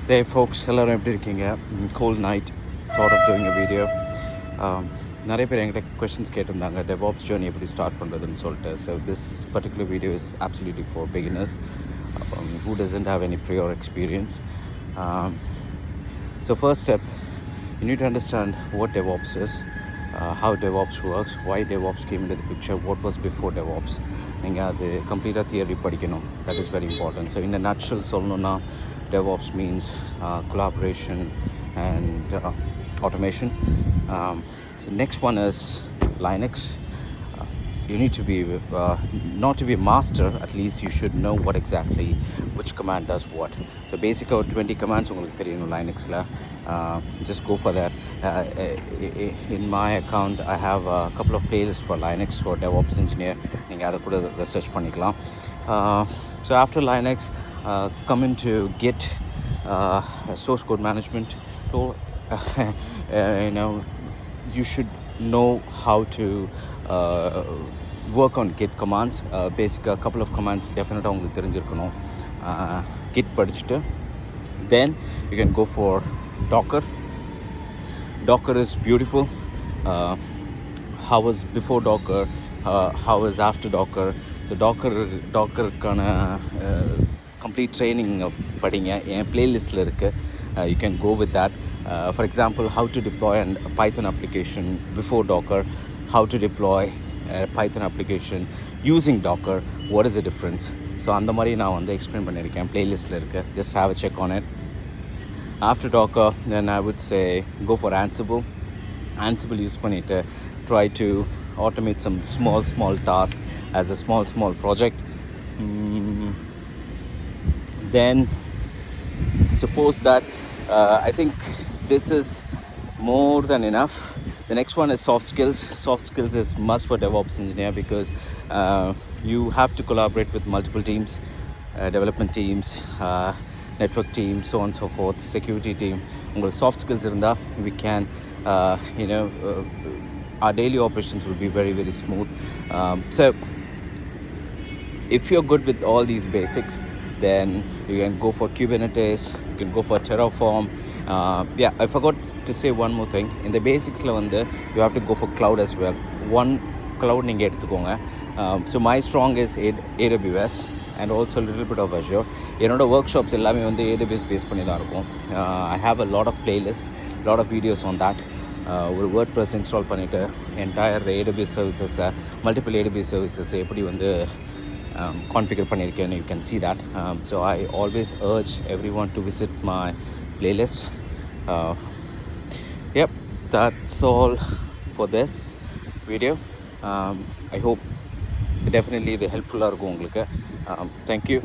Hey folks, எல்லாரும் எப்படி இருக்கீங்க? Cold night, thought of doing a video. நிறைய பேர் என்கிட்ட கொஷின்ஸ் கேட்டிருந்தாங்க டெவாப்ஸ் ஜேர்னி எப்படி ஸ்டார்ட் பண்ணுறதுன்னு சொல்லிட்டு. So this particular video is absolutely for beginners who doesn't have any prior experience. So first step, you need to understand what DevOps is, how DevOps works, why DevOps came into the picture, what was before DevOps. நீங்கள் அது கம்ப்ளீட்டாக theory படிக்கணும். That is very important. So in a nutshell சொல்லணுன்னா DevOps means collaboration and automation. So next one is Linux. You need to be not to be a master, at least you should know what exactly which command does what. So basically 20 commands உங்களுக்கு தெரியணும் Linuxல. Just go for that. In my account I have a couple of playlists for Linux for DevOps engineer. நீங்கள் அதை கூட research பண்ணிக்கலாம். So after Linux, come into Git, source code management tool. You should know how to work on Git commands. Basically a couple of commands definitely உங்களுக்கு தெரிஞ்சிருக்கணும். Git படிச்சுட்டு then you can go for Docker. Docker is beautiful. How was before Docker, how was after Docker. So Dockerக்கான complete training படிங்க, என் பிளேலிஸ்ட்டில் இருக்குது. You can go with that. For example, how to deploy a Python application before Docker, how to deploy a Python application using Docker, what is the difference. So அந்த மாதிரி நான் வந்து explain பண்ணியிருக்கேன், பிளேலிஸ்ட்டில் இருக்குது. Just have a check on it. After Docker, then I would say go for Ansible. Ansible use பண்ணிட்டு try to automate some small task as a small project. Then suppose that I think this is more than enough. The next one is soft skills. Soft skills is must for DevOps engineer because you have to collaborate with multiple teams, development teams, network team, so on and so forth, security team. உங்களுக்கு soft skills இருந்தா we can our daily operations will be very very smooth. So if you're good with all these basics, then you can go for Kubernetes, you can go for Terraform. I forgot to say one more thing. In the basics you have to go for cloud as well. One cloud நீங்க எடுத்துக்கோங்க. So my strong is AWS and also a little bit of Azure. என்னோட workshops எல்லாமே வந்து AWS base பண்ணி தான் இருக்கும். I have a lot of playlists, lot of videos on that. ஒரு WordPress install பண்ணிவிட்டு entire AWS services, multiple AWS services எப்படி வந்து configure பண்ணியிருக்கேன். You can see that. So I always urge everyone to visit my playlist. Yep, that's all for this video. I hope definitely இது ஹெல்ப்ஃபுல்லாக இருக்கும் உங்களுக்கு. Thank you.